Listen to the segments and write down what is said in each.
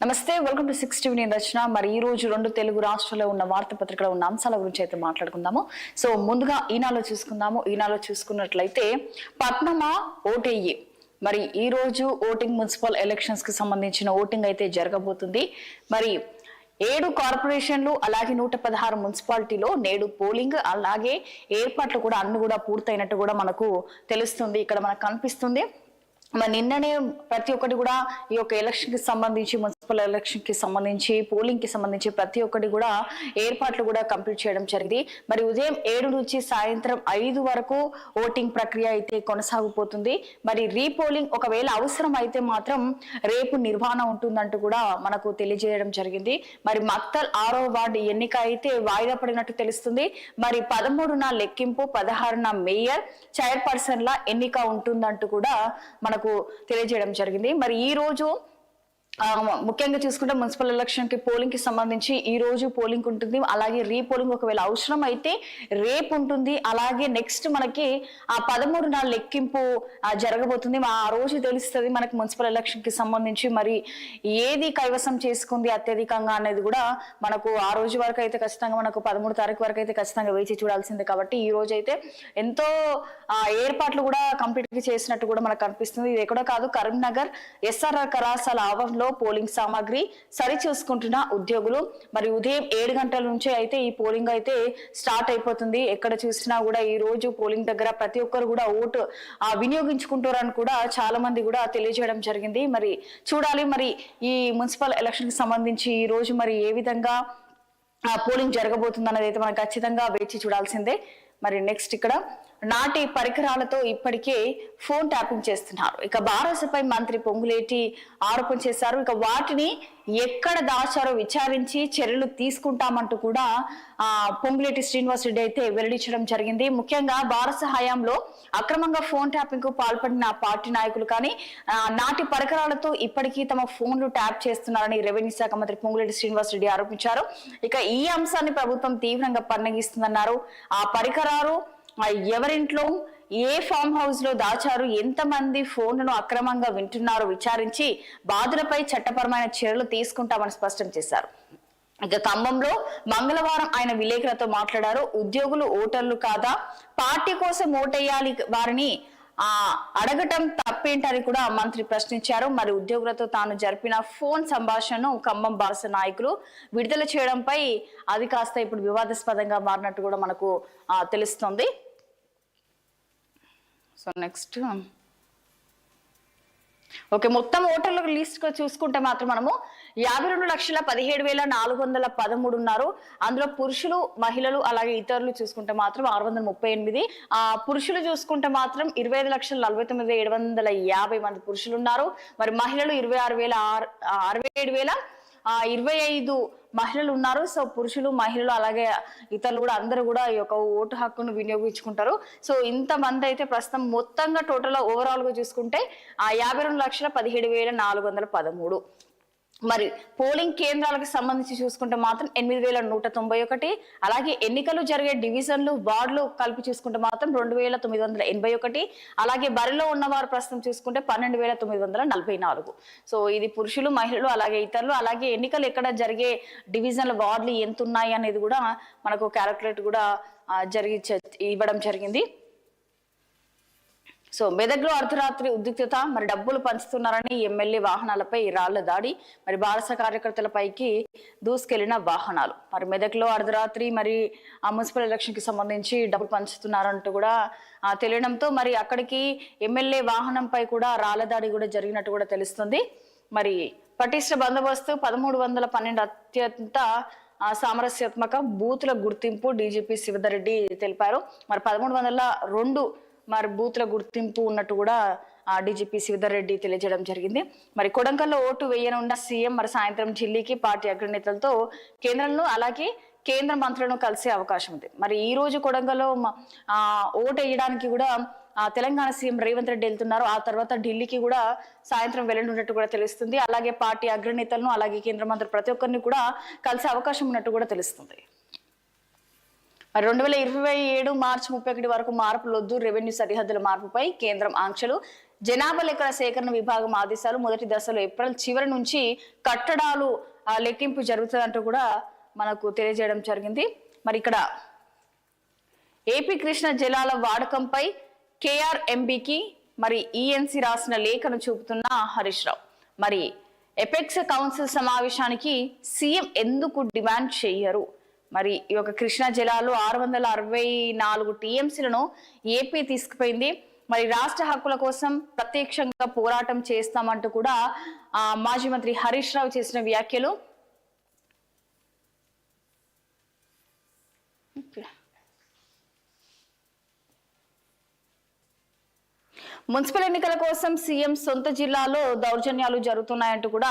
నమస్తే, welcome to 6 TV. నేను రచన. మరి ఈ రోజు రెండు తెలుగు రాష్ట్రాల్లో ఉన్న వార్తాపత్రికలో ఉన్న అంశాల గురించి అయితే మాట్లాడుకుందాము. సో ముందుగా ఈనాలో చూసుకుందాము. ఈనాలో చూసుకున్నట్లయితే పట్నమా ఓటేయి. మరి ఈ రోజు ఓటింగ్ మున్సిపల్ ఎలక్షన్స్ కి సంబంధించిన ఓటింగ్ అయితే జరగబోతుంది. మరి 7 కార్పొరేషన్లు అలాగే 116 మున్సిపాలిటీలో నేడు పోలింగ్ అలాగే ఏర్పాట్లు కూడా అన్ని కూడా పూర్తయినట్టు కూడా మనకు తెలుస్తుంది. ఇక్కడ మనకు కనిపిస్తుంది. మరి నిన్ననే ప్రతి ఒక్కటి కూడా ఈ యొక్క ఎలక్షన్ కి సంబంధించి మున్సిపల్ ఎలక్షన్ కి సంబంధించి పోలింగ్ కి సంబంధించి ప్రతి ఒక్కటి కూడా ఏర్పాట్లు కూడా కంప్లీట్ చేయడం జరిగింది. మరి ఉదయం 7 నుంచి సాయంత్రం 5 వరకు ఓటింగ్ ప్రక్రియ అయితే కొనసాగిపోతుంది. మరి రీపోలింగ్ ఒకవేళ అవసరం అయితే మాత్రం రేపు నిర్వహణ ఉంటుందంటూ కూడా మనకు తెలియజేయడం జరిగింది. మరి మక్తల్ 6వ వార్డు ఎన్నిక అయితే వాయిదా పడినట్టు తెలుస్తుంది. మరి 13న లెక్కింపు, 16న మేయర్ చైర్పర్సన్ల ఎన్నిక ఉంటుందంటూ కూడా మనకు తెలియజేయడం జరిగింది. మరి ఈ రోజు ముఖ్యంగా చూసుకుంటే మున్సిపల్ ఎలక్షన్ కి పోలింగ్ కి సంబంధించి ఈ రోజు పోలింగ్ ఉంటుంది. అలాగే రీపోలింగ్ ఒకవేళ అవసరం అయితే రేపు ఉంటుంది. అలాగే నెక్స్ట్ మనకి 13న లెక్కింపు జరగబోతుంది. ఆ రోజు తెలుస్తుంది మనకి మున్సిపల్ ఎలక్షన్ కి సంబంధించి మరి ఏది కైవసం చేసుకుంది అత్యధికంగా అనేది కూడా మనకు ఆ రోజు వరకు అయితే ఖచ్చితంగా మనకు 13 తారీఖు వరకు అయితే ఖచ్చితంగా వేచి చూడాల్సిందే. కాబట్టి ఈ రోజు అయితే ఎంతో ఏర్పాట్లు కూడా కంప్లీట్ చేసినట్టు కూడా మనకు కనిపిస్తుంది. ఇది ఎక్కడో కాదు, కరీంనగర్ SRR కళాశాల ఆవరణలో పోలింగ్ సామాగ్రి సరి చూసుకుంటున్న ఉద్యోగులు. మరి ఉదయం 7 గంటల నుంచి అయితే ఈ పోలింగ్ అయితే స్టార్ట్ అయిపోతుంది. ఎక్కడ చూసినా కూడా ఈ రోజు పోలింగ్ దగ్గర ప్రతి ఒక్కరు కూడా ఓటు వినియోగించుకుంటారని కూడా చాలా మంది కూడా తెలియజేయడం జరిగింది. మరి చూడాలి మరి ఈ మున్సిపల్ ఎలక్షన్ కి సంబంధించి ఈ రోజు మరి ఏ విధంగా పోలింగ్ జరగబోతుంది అన్నది అయితే మనం ఖచ్చితంగా వేచి చూడాల్సిందే. మరి నెక్స్ట్ ఇక్కడ నాటి పరికరాలతో ఇప్పటికే ఫోన్ ట్యాపింగ్ చేస్తున్నారు. ఇక బారసపై మంత్రి పొంగులేటి ఆరోపణ చేశారు. ఇక వాటిని ఎక్కడ దాచారో విచారించి చర్యలు తీసుకుంటామంటూ కూడా పొంగులేటి శ్రీనివాస్ రెడ్డి అయితే వెల్లడించడం జరిగింది. ముఖ్యంగా బారస హయాంలో అక్రమంగా ఫోన్ ట్యాపింగ్ కు పాల్పడిన పార్టీ నాయకులు కానీ నాటి పరికరాలతో ఇప్పటికీ తమ ఫోన్లు ట్యాప్ చేస్తున్నారని రెవెన్యూ శాఖ మంత్రి పొంగులేటి శ్రీనివాస్ రెడ్డి ఆరోపించారు. ఇక ఈ అంశాన్ని ప్రభుత్వం తీవ్రంగా పరిగణిస్తుందన్నారు. ఆ పరికరాలు ఎవరింట్లో ఏ ఫామ్ హౌస్ లో దాచారు, ఎంతమంది ఫోన్లను అక్రమంగా వింటున్నారో విచారించి బాధలపై చట్టపరమైన చర్యలు తీసుకుంటామని స్పష్టం చేశారు. ఇక ఖమ్మంలో మంగళవారం ఆయన విలేకరులతో మాట్లాడారు. ఉద్యోగులు ఓటర్లు కాదా, పార్టీ కోసం ఓటేయాలి, వారిని అడగటం తప్పేంటని కూడా మంత్రి ప్రశ్నించారు. మరి ఉద్యోగులతో తాను జరిపిన ఫోన్ సంభాషణను ఖమ్మం బారస నాయకులు విడుదల చేయడంపై అది కాస్త ఇప్పుడు వివాదాస్పదంగా మారినట్టు కూడా మనకు తెలుస్తుంది. సో నెక్స్ట్ ఓకే, మొత్తం ఓటర్ల లిస్ట్ చూసుకుంటే మాత్రం మనము 52,17,413 ఉన్నారు. అందులో పురుషులు, మహిళలు అలాగే ఇతరులు చూసుకుంటే మాత్రం 638. పురుషులు చూసుకుంటే మాత్రం 25,49,750 మంది పురుషులు ఉన్నారు. మరి మహిళలు 26,67,25 మహిళలు ఉన్నారు. సో పురుషులు, మహిళలు అలాగే ఇతరులు కూడా అందరూ కూడా ఈ యొక్క ఓటు హక్కును వినియోగించుకుంటారు. సో ఇంతమంది అయితే ప్రస్తుతం మొత్తంగా టోటల్ ఓవరాల్ గా చూసుకుంటే 52,17,413. మరి పోలింగ్ కేంద్రాలకు సంబంధించి చూసుకుంటే మాత్రం 8,191. అలాగే ఎన్నికలు జరిగే డివిజన్లు, వార్డులు కలిపి చూసుకుంటే మాత్రం 2,981. అలాగే బరిలో ఉన్నవారు ప్రస్తుతం చూసుకుంటే 12,944. సో ఇది పురుషులు, మహిళలు అలాగే ఇతరులు. అలాగే ఎన్నికలు ఎక్కడ జరిగే డివిజన్ల, వార్డులు ఎంత ఉన్నాయి అనేది కూడా మనకు క్యాలిక్యులేట్ కూడా ఇవ్వడం జరిగింది. సో మెదక్లో అర్ధరాత్రి ఉద్రిక్తత, మరి డబ్బులు పంచుతున్నారని ఎమ్మెల్యే వాహనాలపై రాళ్ల దాడి, మరి బారస కార్యకర్తలపైకి దూసుకెళ్లిన వాహనాలు. మరి మెదక్లో అర్ధరాత్రి మరి ఆ మున్సిపల్ ఎలక్షన్ కి సంబంధించి డబ్బులు పంచుతున్నారంటూ కూడా తెలియడంతో మరి అక్కడికి ఎమ్మెల్యే వాహనంపై కూడా రాళ్ల దాడి కూడా జరిగినట్టు కూడా తెలుస్తుంది. మరి పటిష్ట బందోబస్తు, 1312 అత్యంత సామరస్యాత్మక బూతుల గుర్తింపు డీజీపీ శివధర్ రెడ్డి తెలిపారు. మరి 1302 మరి బూత్ల గుర్తింపు ఉన్నట్టు కూడా డీజీపీ శివధర్ రెడ్డి తెలియజేయడం జరిగింది. మరి కొడంగల్లో ఓటు వేయనున్న సీఎం మరి సాయంత్రం ఢిల్లీకి పార్టీ అగ్రనేతలతో కేంద్రంలో అలాగే కేంద్ర మంత్రులను కలిసే అవకాశం ఉంది. మరి ఈ రోజు కొడంగల్లో ఓటు వేయడానికి కూడా తెలంగాణ సీఎం రేవంత్ రెడ్డి వెళ్తున్నారు. ఆ తర్వాత ఢిల్లీకి కూడా సాయంత్రం వెళ్ళనున్నట్టు కూడా తెలుస్తుంది. అలాగే పార్టీ అగ్రనేతలను అలాగే కేంద్ర మంత్రులు ప్రతి ఒక్కరిని కూడా కలిసే అవకాశం ఉన్నట్టు కూడా తెలుస్తుంది. 2027 మార్చి 31 వరకు మార్పులొద్దు, రెవెన్యూ సరిహద్దుల మార్పుపై కేంద్రం ఆంక్షలు. జనాభా లెక్కల సేకరణ విభాగం ఆదేశాలు. మొదటి దశలో ఏప్రిల్ చివరి నుంచి కట్టడాలు లెక్కింపు జరుగుతుందంటూ కూడా మనకు తెలియజేయడం జరిగింది. మరి ఇక్కడ ఏపీ కృష్ణ జలాల వాడకంపై KRMBకి మరి ఈఎన్సీ రాసిన లేఖను చూపుతున్న హరీష్ రావు. మరి ఎపెక్స్ కౌన్సిల్ సమావేశానికి సీఎం ఎందుకు డిమాండ్ చేయరు? మరి ఈ యొక్క కృష్ణా జలాలు 664 TMCలను ఏపీ తీసుకుపోయింది. మరి రాష్ట్ర హక్కుల కోసం ప్రత్యక్షంగా పోరాటం చేస్తామంటూ కూడా మాజీ మంత్రి హరీష్ రావు చేసిన వ్యాఖ్యలు. మున్సిపల్ ఎన్నికల కోసం సీఎం సొంత జిల్లాలో దౌర్జన్యాలు జరుగుతున్నాయంటూ కూడా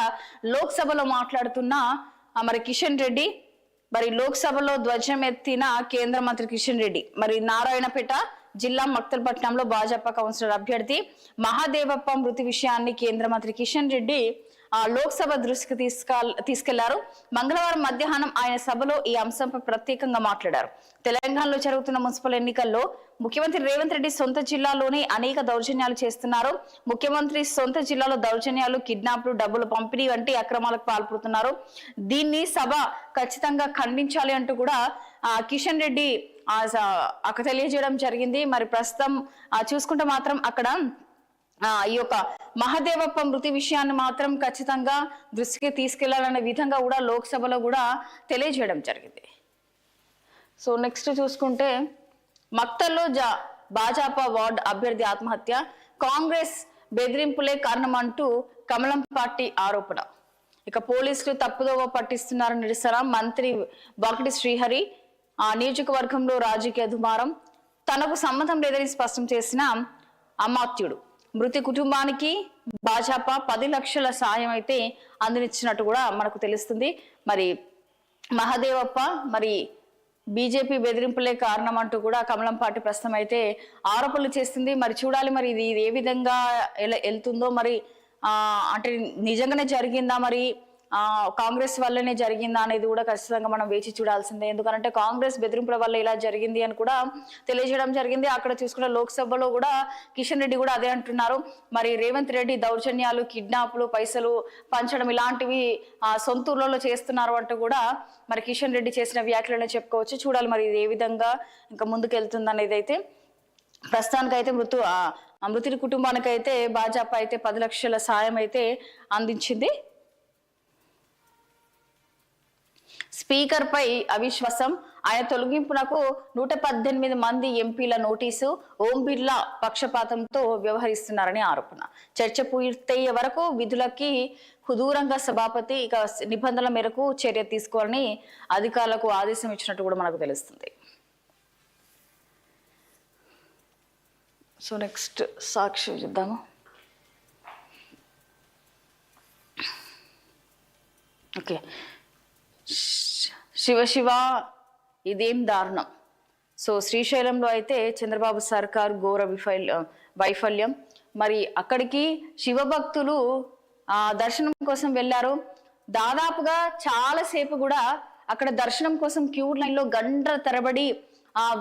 లోక్సభలో మాట్లాడుతున్న మరి కిషన్ రెడ్డి. మరి లోక్సభలో ధ్వజం ఎత్తిన కేంద్ర మంత్రి కిషన్ రెడ్డి. మరి నారాయణపేట జిల్లా మక్తల్పట్నంలో భాజపా కౌన్సిలర్ అభ్యర్థి మహాదేవప్ప మృతి విషయాన్ని కేంద్ర మంత్రి కిషన్ రెడ్డి లోక్సభ దృష్టికి తీసుకెళ్లారు. మంగళవారం మధ్యాహ్నం ఆయన సభలో ఈ అంశంపై ప్రత్యేకంగా మాట్లాడారు. తెలంగాణలో జరుగుతున్న మున్సిపల్ ఎన్నికల్లో ముఖ్యమంత్రి రేవంత్ రెడ్డి సొంత జిల్లాలోనే అనేక దౌర్జన్యాలు చేస్తున్నారు. ముఖ్యమంత్రి సొంత జిల్లాలో దౌర్జన్యాలు, కిడ్నాప్లు, డబ్బులు పంపిణీ వంటి అక్రమాలకు పాల్పడుతున్నారు. దీన్ని సభ ఖచ్చితంగా ఖండించాలి అంటూ కూడా కిషన్ రెడ్డి తెలియజేయడం జరిగింది. మరి ప్రస్తుతం చూసుకుంటే మాత్రం అక్కడ ఈ యొక్క మహాదేవప్ప మృతి విషయాన్ని మాత్రం ఖచ్చితంగా దృష్టికి తీసుకెళ్లాలనే విధంగా కూడా లోక్సభలో కూడా తెలియజేయడం జరిగింది. సో నెక్స్ట్ చూసుకుంటే మక్తల్లో భాజపా వార్డ్ అభ్యర్థి ఆత్మహత్య, కాంగ్రెస్ బెదిరింపులే కారణమంటూ కమలం పార్టీ ఆరోపణ. ఇక పోలీసులు తప్పుదోవ పట్టిస్తున్నారని నిరసన. మంత్రి వాకిటి శ్రీహరి నియోజకవర్గంలో రాజకీయ దుమారం. తనకు సంబంధం లేదని స్పష్టం చేసిన అమాత్యుడు. మృతి కుటుంబానికి భాజపా 10 లక్షల సాయం అయితే అందినిచ్చినట్టు కూడా మనకు తెలుస్తుంది. మరి మహాదేవప్ప మరి బీజేపీ బెదిరింపులే కారణం అంటూ కూడా కమలం పార్టీ ప్రస్తుతం అయితే ఆరోపణలు చేస్తుంది. మరి చూడాలి మరి ఇది ఏ విధంగా వెళ్తుందో. మరి అంటే నిజంగానే జరిగిందా, మరి కాంగ్రెస్ వల్లనే జరిగిందా అనేది కూడా ఖచ్చితంగా మనం వేచి చూడాల్సిందే. ఎందుకంటే కాంగ్రెస్ బెదిరింపుల వల్ల ఇలా జరిగింది అని కూడా తెలియజేయడం జరిగింది. అక్కడ చూసుకున్న లోక్సభలో కూడా కిషన్ రెడ్డి కూడా అదే అంటున్నారు. మరి రేవంత్ రెడ్డి దౌర్జన్యాలు, కిడ్నాప్లు, పైసలు పంచడం ఇలాంటివి సొంతూరులో చేస్తున్నారు అంటూ కూడా మరి కిషన్ రెడ్డి చేసిన వ్యాఖ్యలను చెప్పుకోవచ్చు. చూడాలి మరి ఇది ఏ విధంగా ఇంకా ముందుకు వెళ్తుంది అనేది. అయితే ప్రస్తుతానికైతే మృతుడి కుటుంబానికైతే భాజపా అయితే 10 లక్షల సాయం అయితే అందించింది. స్పీకర్ పై అవిశ్వాసం, ఆయన తొలగింపునకు 118 మంది ఎంపీల నోటీసు. ఓం బిర్లా పక్షపాతంతో వ్యవహరిస్తున్నారని ఆరోపణ. చర్చ పూర్తయ్యే వరకు విధులకి దూరంగా సభాపతి ఇక నిబంధనల మేరకు చర్య తీసుకోవాలని అధికారులకు ఆదేశం ఇచ్చినట్టు కూడా మనకు తెలుస్తుంది. సో నెక్స్ట్ సాక్షి చూద్దాము. ఓకే, శివ ఇదేం దారుణం. సో శ్రీశైలంలో అయితే చంద్రబాబు సర్కార్ ఘోర వైఫల్యం. మరి అక్కడికి శివభక్తులు దర్శనం కోసం వెళ్ళారు. దాదాపుగా చాలాసేపు కూడా అక్కడ దర్శనం కోసం క్యూ లైన్లో గంటల తరబడి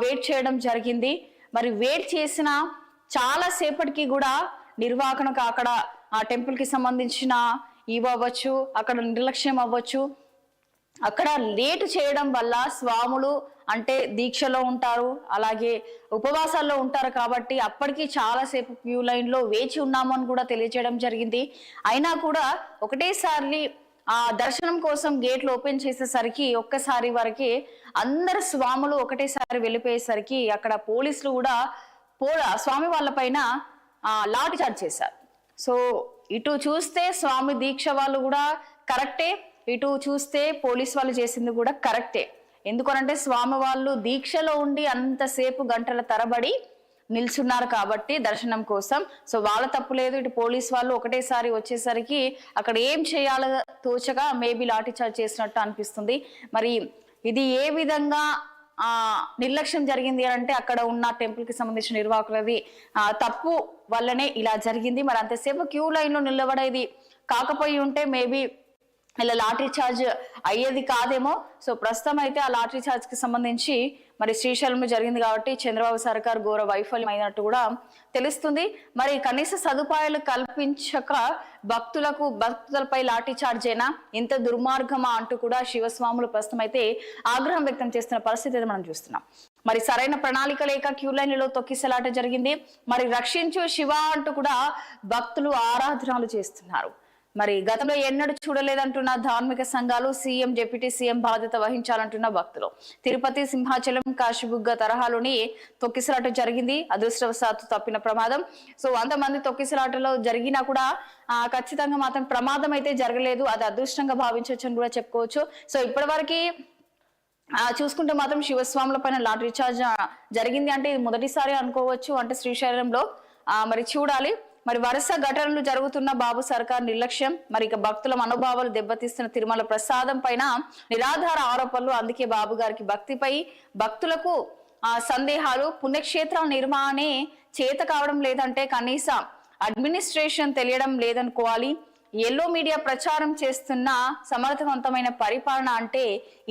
వెయిట్ చేయడం జరిగింది. మరి వెయిట్ చేసిన చాలా సేపటికి కూడా నిర్వాహకనకు అక్కడ ఆ టెంపుల్కి సంబంధించిన అవ్వచ్చు, అక్కడ నిర్లక్ష్యం అవ్వచ్చు, అక్కడ లేటు చేయడం వల్ల స్వాములు అంటే దీక్షలో ఉంటారు, అలాగే ఉపవాసాల్లో ఉంటారు కాబట్టి అప్పటికి చాలాసేపు క్యూ లైన్లో వేచి ఉన్నాము అని కూడా తెలియజేయడం జరిగింది. అయినా కూడా ఒకటేసారి దర్శనం కోసం గేట్లు ఓపెన్ చేసేసరికి ఒక్కసారి వరకు అందరు స్వాములు ఒకటేసారి వెళ్ళిపోయేసరికి అక్కడ పోలీసులు కూడా స్వామి వాళ్ళ పైన లాఠీ చార్జ్ చేశారు. సో ఇటు చూస్తే స్వామి దీక్ష వాళ్ళు కూడా కరెక్టే, ఇటు చూస్తే పోలీస్ వాళ్ళు చేసింది కూడా కరెక్టే. ఎందుకనంటే స్వామి వాళ్ళు దీక్షలో ఉండి అంతసేపు గంటల తరబడి నిల్చున్నారు కాబట్టి దర్శనం కోసం. సో వాళ్ళ తప్పు లేదు. ఇటు పోలీస్ వాళ్ళు ఒకటేసారి వచ్చేసరికి అక్కడ ఏం చేయాలో తోచగా మేబీ లాఠీ చార్జ్ చేసినట్టు అనిపిస్తుంది. మరి ఇది ఏ విధంగా నిర్లక్ష్యం జరిగింది అంటే అక్కడ ఉన్న టెంపుల్ కి సంబంధించిన నిర్వాహకులది తప్పు వల్లనే ఇలా జరిగింది. మరి అంతసేపు క్యూ లైన్ లో నిలబడేది కాకపోయి ఉంటే మేబీ ఇలా లాటరీ ఛార్జ్ అయ్యేది కాదేమో. సో ప్రస్తుతం అయితే ఆ లాటరీ ఛార్జ్ కి సంబంధించి మరి శ్రీశైలంలో జరిగింది కాబట్టి చంద్రబాబు సర్కార్ ఘోర వైఫల్యం అయినట్టు కూడా తెలుస్తుంది. మరి కనీస సదుపాయాలు కల్పించక భక్తులపై లాఠీ చార్జ్ అయినా ఇంత దుర్మార్గమా అంటూ కూడా శివస్వాములు ప్రస్తుతం అయితే ఆగ్రహం వ్యక్తం చేస్తున్న పరిస్థితి మనం చూస్తున్నాం. మరి సరైన ప్రణాళిక లేక క్యూ లైన్లలో తొక్కిసలాట జరిగింది. మరి రక్షించు శివ అంటూ కూడా భక్తులు ఆరాధనలు చేస్తున్నారు. మరి గతంలో ఎన్నడూ చూడలేదంటున్న ధార్మిక సంఘాలు, సీఎం డిప్యూటీ సీఎం బాధ్యత వహించాలంటున్న భక్తులు. తిరుపతి, సింహాచలం, కాశీబుగ్గ తరహాలోని తొక్కిసలాట జరిగింది. అదృష్టవశాత్తు తప్పిన ప్రమాదం. సో అంతమంది తొక్కిసలాటలో జరిగినా కూడా ఖచ్చితంగా మాత్రం ప్రమాదం అయితే జరగలేదు. అది అదృష్టంగా భావించవచ్చు అని కూడా చెప్పుకోవచ్చు. సో ఇప్పటివరకు చూసుకుంటే మాత్రం శివస్వాముల పైన లాటరీ ఛార్జ్ జరిగింది అంటే ఇది మొదటిసారి అనుకోవచ్చు. అంటే శ్రీశైలంలో మరి చూడాలి. మరి వరుస ఘటనలు జరుగుతున్న బాబు సర్కార్ నిర్లక్ష్యం, మరి ఇక భక్తుల మనోభావాలు దెబ్బతీస్తున్న తిరుమల ప్రసాదం పైన నిరాధార ఆరోపణలు. అందుకే బాబు గారికి భక్తిపై భక్తులకు సందేహాలు. పుణ్యక్షేత్రాల నిర్మాణే చేత కావడం లేదంటే కనీస అడ్మినిస్ట్రేషన్ తెలియడం లేదనుకోవాలి. ఎల్లో మీడియా ప్రచారం చేస్తున్న సమర్థవంతమైన పరిపాలన అంటే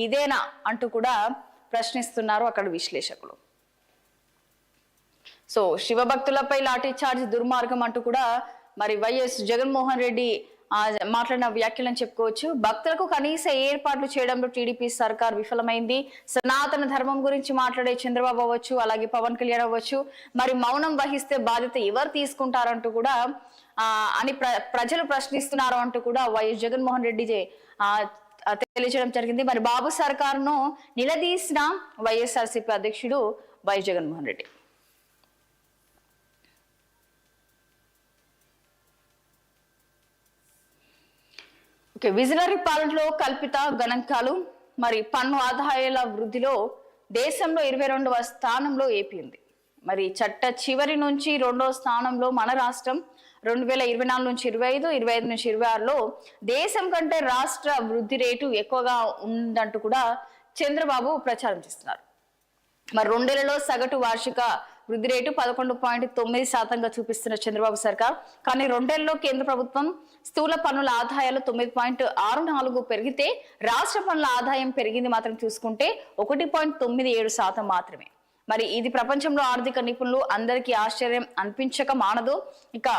ఇదేనా అంటూ కూడా ప్రశ్నిస్తున్నారు అక్కడ విశ్లేషకులు. సో శివభక్తులపై లాఠీ చార్జ్ దుర్మార్గం అంటూ కూడా మరి వైఎస్ జగన్మోహన్ రెడ్డి మాట్లాడిన వ్యాఖ్యలను చెప్పుకోవచ్చు. భక్తులకు కనీస ఏర్పాట్లు చేయడంలో టీడీపీ సర్కార్ విఫలమైంది. సనాతన ధర్మం గురించి మాట్లాడే చంద్రబాబు అవ్వచ్చు, అలాగే పవన్ కళ్యాణ్ అవ్వచ్చు, మరి మౌనం వహిస్తే బాధ్యత ఎవరు తీసుకుంటారంటూ కూడా అని ప్రజలు ప్రశ్నిస్తున్నారు అంటూ కూడా వైఎస్ జగన్మోహన్ రెడ్డి తెలియజేయడం జరిగింది. మరి బాబు సర్కారును నిలదీసిన వైఎస్ఆర్సీపీ అధ్యక్షుడు వైఎస్ జగన్మోహన్ రెడ్డి. విజిలరీ పాలనలో కల్పిత గణాంకాలు. మరి పన్ను ఆదాయాల వృద్ధిలో దేశంలో 22వ స్థానంలో ఏపీ ఉంది. మరి చట్ట చివరి నుంచి 2వ స్థానంలో మన రాష్ట్రం. 2024 నుంచి 25, 25 నుంచి 26లో దేశం కంటే రాష్ట్ర వృద్ధి రేటు ఎక్కువగా ఉందంటూ కూడా చంద్రబాబు ప్రచారం చేస్తున్నారు. మరి 2 ఏళ్లలో సగటు వార్షిక వృద్ధి రేటు 11.9%గా చూపిస్తున్న చంద్రబాబు సర్కార్. కానీ 2 ఏళ్లలో కేంద్ర ప్రభుత్వం స్థూల పన్నుల ఆదాయాలు 9.64 పెరిగితే రాష్ట్ర పన్నుల ఆదాయం పెరిగింది మాత్రం చూసుకుంటే 1.97% మాత్రమే. మరి ఇది ప్రపంచంలో ఆర్థిక నిపుణులు అందరికీ ఆశ్చర్యం అనిపించక మానదు. ఇక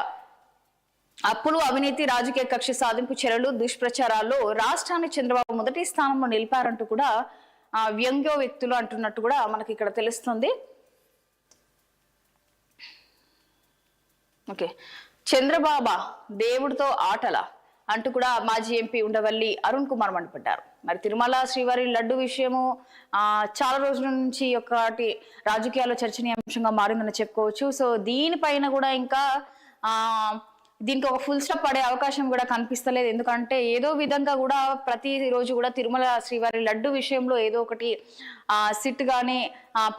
అప్పులు, అవినీతి, రాజకీయ కక్ష సాధింపు చర్యలు, దుష్ప్రచారాల్లో రాష్ట్రాన్ని చంద్రబాబు మొదటి స్థానంలో నిలిపారంటూ కూడా వ్యంగ్య వ్యక్తులు అంటున్నట్టు కూడా మనకి ఇక్కడ తెలుస్తుంది. ఓకే, చంద్రబాబు దేవుడితో ఆటల అంటూ కూడా మాజీ ఎంపీ ఉండవల్లి అరుణ్ కుమార్ మండిపడ్డారు. మరి తిరుమల శ్రీవారి లడ్డు విషయము చాలా రోజుల నుంచి ఒకటి రాజకీయాల్లో చర్చనీయాంశంగా మారిందని చెప్పుకోవచ్చు. సో దీనిపైన కూడా ఇంకా దీనికి ఒక ఫుల్ స్టాప్ పడే అవకాశం కూడా కనిపిస్తలేదు. ఎందుకంటే ఏదో విధంగా కూడా ప్రతి రోజు కూడా తిరుమల శ్రీవారి లడ్డు విషయంలో ఏదో ఒకటి సిట్ గానీ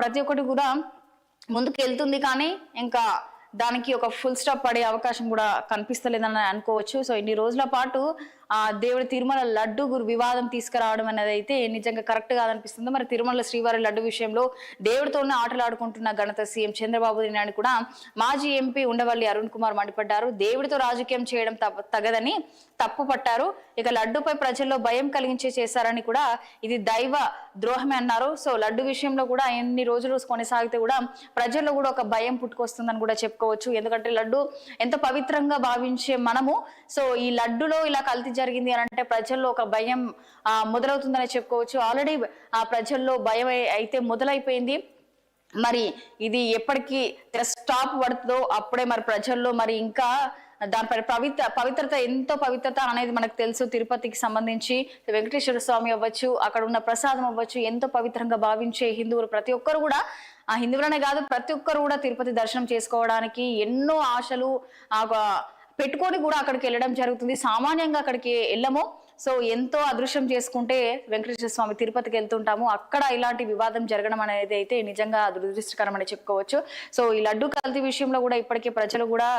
ప్రతి ఒక్కటి కూడా ముందుకు వెళ్తుంది, కానీ ఇంకా దానికి ఒక ఫుల్ స్టాప్ పడే అవకాశం కూడా కనిపిస్తలేదని అనుకోవచ్చు. సో ఇన్ని రోజుల పాటు దేవుడి తిరుమల లడ్డు వివాదం తీసుకురావడం అనేది అయితే నిజంగా కరెక్ట్ కాదనిపిస్తుంది. మరి తిరుమల శ్రీవారి లడ్డు విషయంలో దేవుడితోనే ఆటలాడుకుంటున్న ఘనత సీఎం చంద్రబాబు అని కూడా మాజీ ఎంపీ ఉండవల్లి అరుణ్ కుమార్ మండిపడ్డారు. దేవుడితో రాజకీయం చేయడం తగదని తప్పు పట్టారు. ఇక లడ్డుపై ప్రజల్లో భయం కలిగించే చేశారని కూడా ఇది దైవ ద్రోహమే అన్నారు. సో లడ్డు విషయంలో కూడా ఎన్ని రోజులు కొనసాగితే కూడా ప్రజల్లో కూడా ఒక భయం పుట్టుకొస్తుందని కూడా చెప్పుకోవచ్చు. ఎందుకంటే లడ్డు ఎంతో పవిత్రంగా భావించే మనము సో ఈ లడ్డులో ఇలా కల్తీ జరిగింది అని అంటే ప్రజల్లో ఒక భయం మొదలవుతుందని చెప్పుకోవచ్చు. ఆల్రెడీ ప్రజల్లో భయం అయితే మొదలైపోయింది. మరి ఇది ఎప్పటికీ స్టాప్ పడుతుందో అప్పుడే మరి ప్రజల్లో మరి ఇంకా దానిపై పవిత్రత ఎంతో పవిత్రత అనేది మనకు తెలుసు. తిరుపతికి సంబంధించి వెంకటేశ్వర స్వామి అవ్వచ్చు, అక్కడ ఉన్న ప్రసాదం అవ్వచ్చు, ఎంతో పవిత్రంగా భావించే హిందువులు ప్రతి ఒక్కరు కూడా హిందువులనే కాదు ప్రతి ఒక్కరు కూడా తిరుపతి దర్శనం చేసుకోవడానికి ఎన్నో ఆశలు పెట్టుకొని కూడా అక్కడికి వెళ్ళడం జరుగుతుంది. సామాన్యంగా అక్కడికి వెళ్ళము. సో ఎంతో అదృశ్యం చేసుకుంటే వెంకటేశ్వర స్వామి తిరుపతికి వెళ్తుంటాము. అక్కడ ఇలాంటి వివాదం జరగడం అనేది అయితే నిజంగా దురదృష్టకరం అని చెప్పుకోవచ్చు. సో ఈ లడ్డు కల్తీ విషయంలో కూడా ఇప్పటికే ప్రజలు కూడా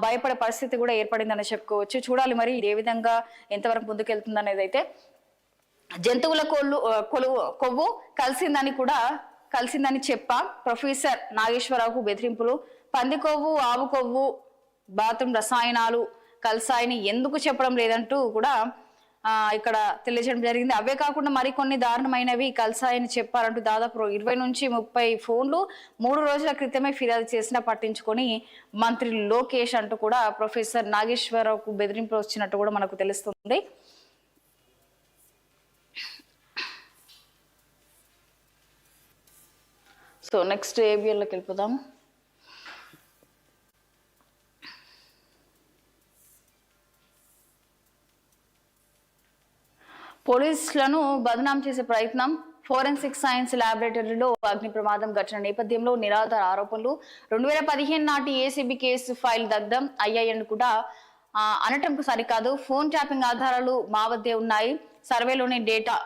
భయపడే పరిస్థితి కూడా ఏర్పడిందని చెప్పుకోవచ్చు. చూడాలి మరి ఏ విధంగా ఎంతవరకు ముందుకెళ్తుంది అనేది అయితే. జంతువుల కొవ్వు కలిసిందని ప్రొఫెసర్ నాగేశ్వరరావుకు బెదిరింపులు. పంది కొవ్వు, ఆవు కొవ్వు, బాత్రూమ్ రసాయనాలు కలిసాయని ఎందుకు చెప్పడం లేదంటూ కూడా ఇక్కడ తెలియజేయడం జరిగింది. అవే కాకుండా మరికొన్ని దారుణమైనవి కలిసాయని చెప్పారంటూ దాదాపు 20 నుంచి 30 ఫోన్లు 3 రోజుల క్రితమే ఫిర్యాదు చేసినా పట్టించుకొని మంత్రి లోకేష్ అంటూ కూడా ప్రొఫెసర్ నాగేశ్వరరావుకు బెదిరింపులు వచ్చినట్టు కూడా మనకు తెలుస్తుంది. సో నెక్స్ట్ ఏబిఎల్లోకి వెళ్ళిపోదాము. పోలీసులను బదనాం చేసే ప్రయత్నం, ఫోరెన్సిక్ సైన్స్ ల్యాబొరేటరీలో అగ్ని ప్రమాదం ఘటన నేపథ్యంలో నిరాధార ఆరోపణలు, 2015 నాటి ఏసీబీ కేసు ఫైల్ దగ్ధం అయ్యాయని కూడా అనటంకు సరికాదు. ఫోన్ ట్యాపింగ్ ఆధారాలు మా వద్దే ఉన్నాయి, సర్వేలోని డేటా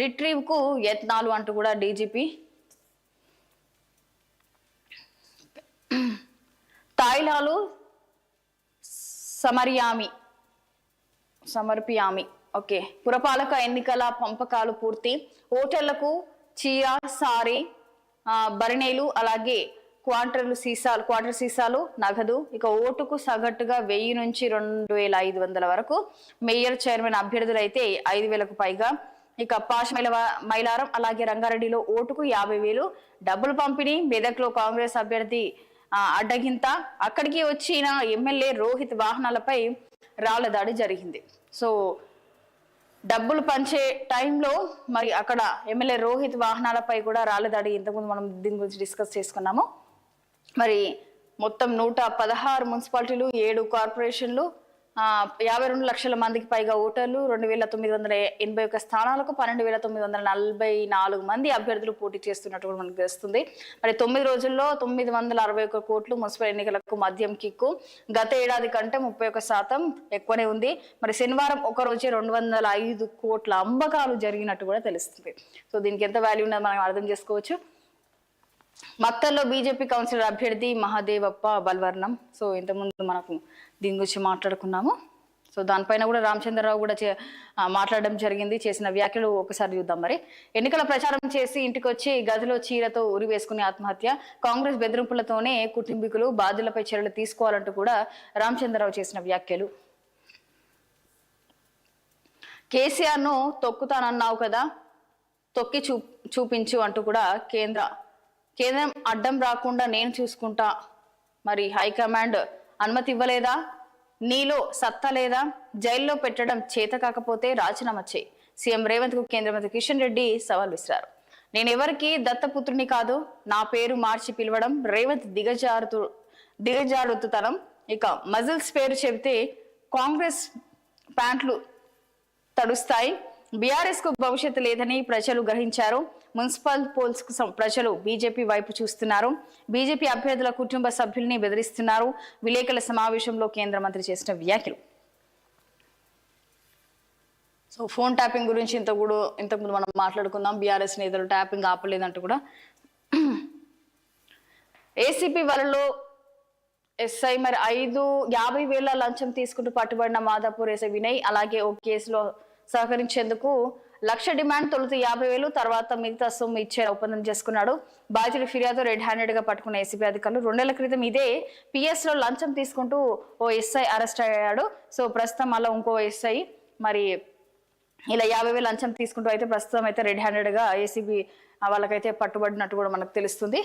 రిట్రీవ్ కు యత్నాలు అంటూ కూడా డీజీపీ. తాయిలాలు సమర్పియామి. ఓకే, పురపాలక ఎన్నికల పంపకాలు పూర్తి. ఓటర్లకు చీర, సారీ, బరిణేలు, అలాగే క్వార్టర్ సీసాలు, నగదు. ఇక ఓటుకు సగటుగా 1000 నుంచి 2500 వరకు. మేయర్, చైర్మన్ అభ్యర్థులు అయితే 5000కు పైగా. ఇక పాష్ మైలారం అలాగే రంగారెడ్డిలో ఓటుకు 50,000. డబ్బులు పంపిణీ. మెదక్లో కాంగ్రెస్ అభ్యర్థి అడ్డగింత. అక్కడికి వచ్చిన ఎమ్మెల్యే రోహిత్ వాహనాలపై రాళ్ల దాడి జరిగింది. సో డబ్బులు పంచే టైంలో మరి అక్కడ ఎమ్మెల్యే రోహిత్ వాహనాలపై కూడా రాళ్ల దాడి, ఇంతకుముందు మనం దీని గురించి డిస్కస్ చేసుకున్నాము. మరి మొత్తం 116 మున్సిపాలిటీలు, 7 కార్పొరేషన్లు, 52 లక్షల మందికి పైగా ఓటర్లు, 2981 స్థానాలకు 12,944 మంది అభ్యర్థులు పోటీ చేస్తున్నట్టు కూడా మనకు తెలుస్తుంది. మరి 9 రోజుల్లో 961 కోట్లు మున్సిపల్ ఎన్నికలకు మద్యం కిక్కు. గత ఏడాది కంటే 31% ఎక్కువనే ఉంది. మరి శనివారం ఒక రోజే 205 కోట్ల అమ్మకాలు జరిగినట్టు కూడా తెలుస్తుంది. సో దీనికి ఎంత వాల్యూ ఉన్నదో మనం అర్థం చేసుకోవచ్చు. మక్తల్లో బీజేపీ కౌన్సిలర్ అభ్యర్థి మహాదేవప్ప బల్వర్ణం. సో ఇంతకుముందు మనకు దీని గురించి మాట్లాడుకున్నాము. సో దానిపైన కూడా రామచంద్రరావు కూడా మాట్లాడడం జరిగింది. చేసిన వ్యాఖ్యలు ఒకసారి చూద్దాం. మరి ఎన్నికల ప్రచారం చేసి ఇంటికి వచ్చి గదిలో చీరతో ఉరి వేసుకుని ఆత్మహత్య. కాంగ్రెస్ బెదిరింపులతోనే కుటుంబీకులు బాధ్యులపై చర్యలు తీసుకోవాలంటూ కూడా రామచంద్రరావు చేసిన వ్యాఖ్యలు. కేసీఆర్ ను తొక్కుతానన్నావు కదా, తొక్కి చూపించు అంటూ కూడా కేంద్రం అడ్డం రాకుండా నేను చూసుకుంటా. మరి హైకమాండ్ అనుమతి ఇవ్వలేదా? నీలో సత్తా లేదా? జైల్లో పెట్టడం చేత కాకపోతే రాజీనామా చేయి. సీఎం రేవంత్ కు కేంద్ర మంత్రి కిషన్ రెడ్డి సవాల్ విసిరారు. నేను ఎవరికి దత్తపుత్రుని కాదు, నా పేరు మార్చి పిలవడం రేవంత్ దిగజారుతుతనం. ఇక మజిల్స్ పేరు చెబితే కాంగ్రెస్ ప్యాంట్లు తడుస్తాయి. బీఆర్ఎస్ కు భవిష్యత్తు లేదని ప్రజలు గ్రహించారు. మున్సిపల్ పోల్స్ కు ప్రజలు బీజేపీ వైపు చూస్తున్నారు. బీజేపీ అభ్యర్థుల కుటుంబ సభ్యుల్ని బెదిరిస్తున్నారు. విలేకరుల సమావేశంలో కేంద్ర మంత్రి చేసిన వ్యాఖ్యలు. సో ఫోన్ ట్యాపింగ్ గురించి ఇంతకుముందు మనం మాట్లాడుకుందాం. బీఆర్ఎస్ నేతలు ట్యాపింగ్ ఆపలేదంటూ కూడా. ఏసీపీ వలలో ఎస్ఐ మరి 50,000 లంచం తీసుకుంటూ పట్టుబడిన మాదాపూర్ ఎస్ఐ వినయ్, అలాగే ఓ కేసులో సహకరించేందుకు 1,00,000 డిమాండ్. తొలుత 50,000, తర్వాత మిగతా సొమ్ము ఇచ్చే ఒప్పందం చేసుకున్నాడు. బాధితుల ఫిర్యాదు రెడ్ హ్యాండెడ్ గా పట్టుకున్న ఏసీబీ అధికారులు 2 నెలల క్రితం ఇదే పిఎస్ లో లంచం తీసుకుంటూ ఓ ఎస్ఐ అరెస్ట్ అయ్యాడు. సో ప్రస్తుతం అలా ఇంకో ఎస్ఐ మరి ఇలా 50,000 లంచం తీసుకుంటూ అయితే ప్రస్తుతం అయితే రెడ్ హ్యాండెడ్ గా ఏసీబీ వాళ్ళకైతే పట్టుబడినట్టు కూడా మనకు తెలుస్తుంది.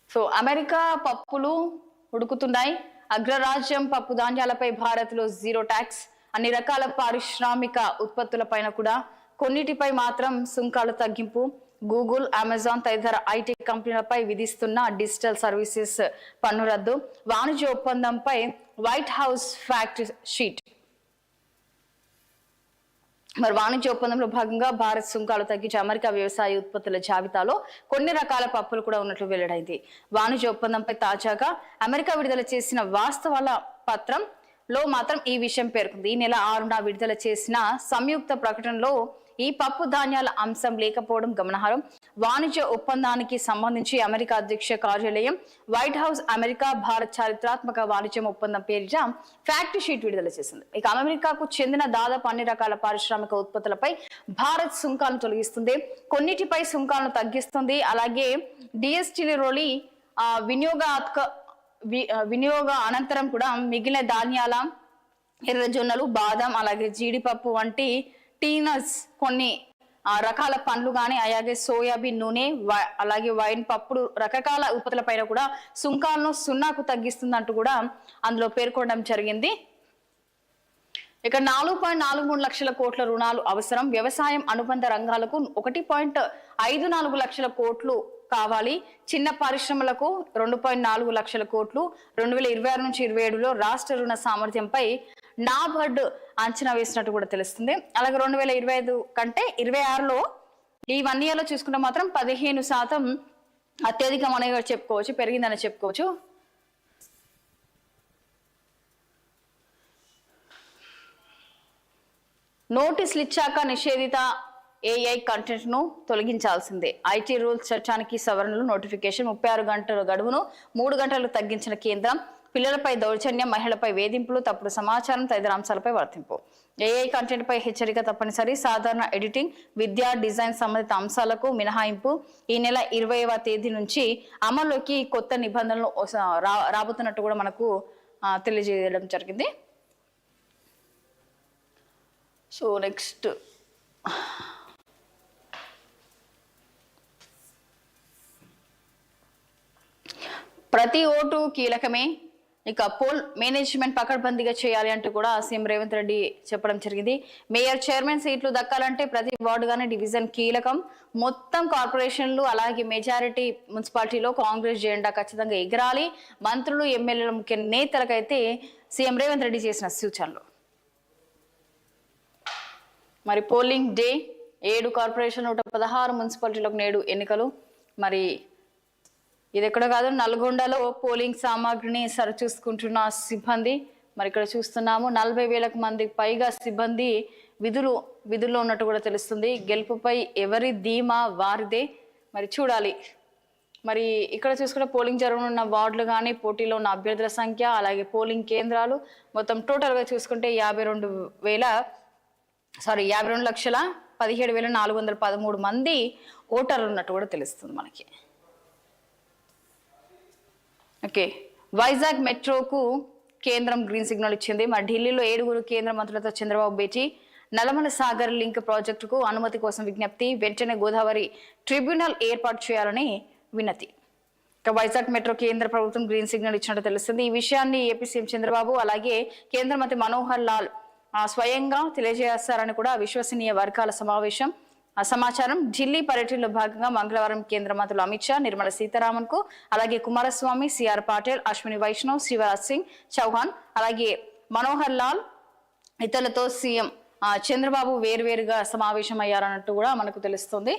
సో అమెరికా పప్పులు ఉడుకుతున్నాయి. అగ్రరాజ్యం పప్పు ధాన్యాలపై భారత్ లో 0 ట్యాక్స్. అన్ని రకాల పారిశ్రామిక ఉత్పత్తులపైన కూడా, కొన్నిటిపై మాత్రం సుంకాలు తగ్గింపు. గూగుల్, అమెజాన్ తదితర ఐటీ కంపెనీలపై విధిస్తున్న డిజిటల్ సర్వీసెస్ పన్ను రద్దు. వాణిజ్య ఒప్పందంపై వైట్ హౌస్ ఫ్యాక్ట్ షీట్. మరి వాణిజ్య ఒప్పందంలో భాగంగా భారత్ సుంకాలు తగ్గించి అమెరికా వ్యవసాయ ఉత్పత్తుల జాబితాలో కొన్ని రకాల పప్పులు కూడా ఉన్నట్లు వెల్లడైంది. వాణిజ్య ఒప్పందంపై తాజాగా అమెరికా విడుదల చేసిన వాస్తవాల పత్రం లో మాత్రం ఈ విషయం పేర్కొంది. ఈ నెల 6న విడుదల చేసిన సంయుక్త ప్రకటనలో ఈ పప్పు ధాన్యాల అంశం లేకపోవడం గమనార్హం. వాణిజ్య ఒప్పందానికి సంబంధించి అమెరికా అధ్యక్ష కార్యాలయం వైట్ హౌస్ అమెరికా భారత్ చారిత్రాత్మక వాణిజ్యం ఒప్పందం పేరిట ఫ్యాక్ట్ షీట్ విడుదల చేసింది. ఇక అమెరికాకు చెందిన దాదాపు అన్ని రకాల పారిశ్రామిక ఉత్పత్తులపై భారత్ సుంకాలను తొలగిస్తుంది, కొన్నిటిపై సుంకాలను తగ్గిస్తుంది. అలాగే డిఎస్టీలోని వినియోగ అనంతరం కూడా మిగిలిన ధాన్యాల ఎర్రజొన్నలు, బాదం, అలాగే జీడిపప్పు వంటి టీనట్స్, కొన్ని రకాల పండ్లు కానీ, అలాగే సోయాబీన్ నూనె, అలాగే వైన్, పప్పుడు రకరకాల ఉత్పత్తులపైన కూడా సుంకాలను 0కు తగ్గిస్తుందంటూ కూడా అందులో పేర్కొనడం జరిగింది. ఇక 4.43 లక్షల కోట్ల రుణాలు అవసరం. వ్యవసాయం అనుబంధ రంగాలకు 1.54 లక్షల కోట్లు కావాలి. చిన్న పరిశ్రమలకు 2.4 లక్షల కోట్లు. 2026 నుంచి 27లో రాష్ట్ర రుణ సామర్థ్యంపై నాబార్డ్ అంచనా వేసినట్టు కూడా తెలుస్తుంది. అలాగే 2025 కంటే 26లో ఈ 1 ఇయర్లో చూసుకుంటే మాత్రం 15% అత్యధికం అనేది చెప్పుకోవచ్చు, పెరిగిందని చెప్పుకోవచ్చు. నోటీసులు ఇచ్చాక నిషేధిత ఏఐ కంటెంట్ ను తొలగించాల్సిందే. ఐటీ రూల్స్ చట్టానికి సవరణలు. నోటిఫికేషన్ 36 గంటల గడువును 3 గంటలకు తగ్గించిన కేంద్రం. పిల్లలపై దౌర్జన్యం, మహిళలపై వేధింపులు, తప్పుడు సమాచారం తదితర అంశాలపై వర్తింపు. ఏఐ కంటెంట్ పై హెచ్చరిక తప్పనిసరి. సాధారణ ఎడిటింగ్, విద్యా, డిజైన్ సంబంధిత అంశాలకు మినహాయింపు. ఈ నెల 20వ తేదీ నుంచి అమల్లోకి కొత్త నిబంధనలు రాబోతున్నట్టు కూడా మనకు తెలియజేయడం జరిగింది. సో నెక్స్ట్ ప్రతి ఓటు కీలకమే. ఇక పోల్ మేనేజ్మెంట్ పకడ్బందీగా చేయాలి అంటూ కూడా సీఎం రేవంత్ రెడ్డి చెప్పడం జరిగింది. మేయర్, చైర్మన్ సీట్లు దక్కాలంటే ప్రతి వార్డు గానీ డివిజన్ కీలకం. మొత్తం కార్పొరేషన్లు అలాగే మెజారిటీ మున్సిపాలిటీలో కాంగ్రెస్ జెండా ఖచ్చితంగా ఎగరాలి. మంత్రులు, ఎమ్మెల్యేల ముఖ్య నేతలకైతే సీఎం రేవంత్ రెడ్డి చేసిన సూచనలు. మరి పోలింగ్ డే 7 కార్పొరేషన్ 116 మున్సిపాలిటీలకు నేడు ఎన్నికలు. మరి ఇది ఎక్కడ కాదు, నల్గొండలో పోలింగ్ సామాగ్రిని సరిచూసుకుంటున్న సిబ్బంది. మరి ఇక్కడ చూస్తున్నాము 40,000 మందికి పైగా సిబ్బంది విధుల్లో ఉన్నట్టు కూడా తెలుస్తుంది. గెలుపుపై ఎవరి ధీమా వారిదే. మరి చూడాలి. మరి ఇక్కడ చూసుకుంటే పోలింగ్ జరగనున్న వార్డులు కానీ, పోటీలో ఉన్న అభ్యర్థుల సంఖ్య, అలాగే పోలింగ్ కేంద్రాలు మొత్తం టోటల్గా చూసుకుంటే 52,17,413 మంది ఓటర్లు ఉన్నట్టు కూడా తెలుస్తుంది మనకి. ఓకే, వైజాగ్ మెట్రోకు కేంద్రం గ్రీన్ సిగ్నల్ ఇచ్చింది. మరి ఢిల్లీలో 7 కేంద్ర మంత్రులతో చంద్రబాబు భేటీ. నల్లమల సాగర్ లింక్ ప్రాజెక్టుకు అనుమతి కోసం విజ్ఞప్తి. వెంటనే గోదావరి ట్రిబ్యునల్ ఏర్పాటు చేయాలని వినతి. ఇక వైజాగ్ మెట్రో కేంద్ర ప్రభుత్వం గ్రీన్ సిగ్నల్ ఇచ్చినట్టు తెలుస్తుంది. ఈ విషయాన్ని ఏపీ సీఎం చంద్రబాబు అలాగే కేంద్ర మంత్రి మనోహర్ లాల్ స్వయంగా తెలియజేస్తారని కూడా విశ్వసనీయ వర్గాల సమాచారం. ఢిల్లీ పర్యటనలో భాగంగా మంగళవారం కేంద్ర మంత్రులు అమిత్ షా, నిర్మలా సీతారామన్ కు అలాగే కుమారస్వామి, సిఆర్ పాటిల్, అశ్విని వైష్ణవ్, శివరాజ్ సింగ్ చౌహాన్, అలాగే మనోహర్ లాల్ ఇతరులతో సీఎం చంద్రబాబు వేరువేరుగా సమావేశం అయ్యారన్నట్టు కూడా మనకు తెలుస్తుంది.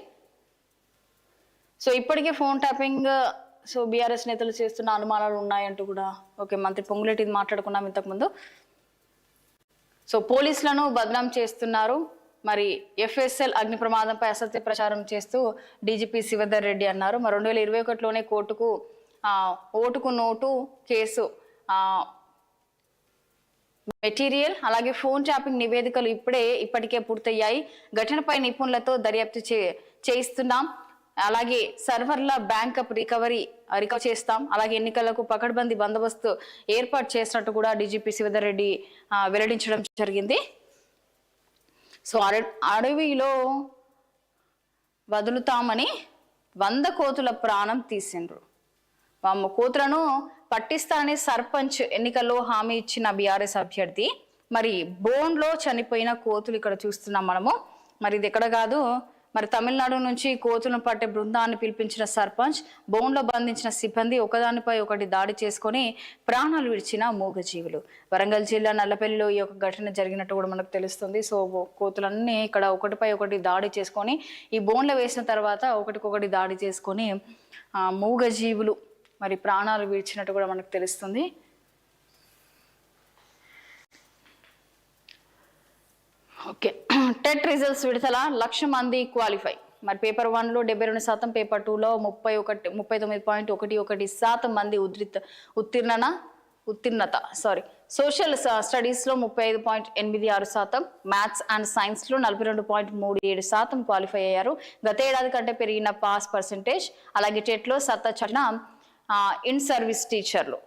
సో ఇప్పటికే ఫోన్ ట్యాపింగ్ బీఆర్ఎస్ నేతలు చేస్తున్న అనుమానాలు ఉన్నాయంటూ కూడా ఓకే మంత్రి పొంగులేటి మాట్లాడుకున్నాం ఇంతకుముందు. సో పోలీసులను బదనాం చేస్తున్నారు. మరి ఎఫ్ఎస్ఎల్ అగ్ని ప్రమాదంపై అసత్య ప్రచారం చేస్తూ డీజీపీ శివధర్ రెడ్డి అన్నారు. మరి 2021లోనే కోర్టుకు ఓటుకు నోటు కేసు మెటీరియల్ అలాగే ఫోన్ ట్యాపింగ్ నివేదికలు ఇప్పటికే పూర్తయ్యాయి. ఘటనపై నిపుణులతో దర్యాప్తు చేయిస్తున్నాం. అలాగే సర్వర్ల బ్యాంకప్ రికవర్ చేస్తాం. అలాగే ఎన్నికలకు పకడ్బందీ బందోబస్తు ఏర్పాటు చేసినట్టు కూడా డీజీపీ శివధర్ రెడ్డి వెల్లడించడం జరిగింది. సో అడవిలో వదులుతామని 100 కోతుల ప్రాణం తీసిండ్రు. కోతులను పట్టిస్తానని సర్పంచ్ ఎన్నికల్లో హామీ ఇచ్చిన బీఆర్ఎస్ అభ్యర్థి. మరి బోన్లో చనిపోయిన కోతులు ఇక్కడ చూస్తున్నాం మనము. మరి ఇది ఎక్కడ కాదు, మరి తమిళనాడు నుంచి కోతులను పట్టే బృందాన్ని పిలిపించిన సర్పంచ్, బోన్లో బంధించిన సిబ్బంది, ఒకదానిపై ఒకటి దాడి చేసుకొని ప్రాణాలు విడిచిన మూగజీవులు. వరంగల్ జిల్లా నల్లపల్లిలో ఈ యొక్క ఘటన జరిగినట్టు కూడా మనకు తెలుస్తుంది. సో కోతులన్నీ ఇక్కడ ఒకటిపై ఒకటి దాడి చేసుకొని ఈ బోన్లో వేసిన తర్వాత ఒకటికొకటి దాడి చేసుకొని మూగజీవులు మరి ప్రాణాలు విడిచినట్టు కూడా మనకు తెలుస్తుంది. ఓకే, టెట్ రిజల్ట్స్ విడుదల. 1,00,000 మంది క్వాలిఫై. మరి పేపర్ 1లో 72%, పేపర్ 2లో 39.11% మంది ఉత్తీర్ణత. సోషల్ స్టడీస్లో 35.86%, మ్యాథ్స్ అండ్ సైన్స్లో 42.37% క్వాలిఫై అయ్యారు. గత ఏడాది కంటే పెరిగిన పాస్ పర్సెంటేజ్. అలాగే టెట్లో సత్తా చాటిన ఇన్ సర్వీస్ టీచర్లు.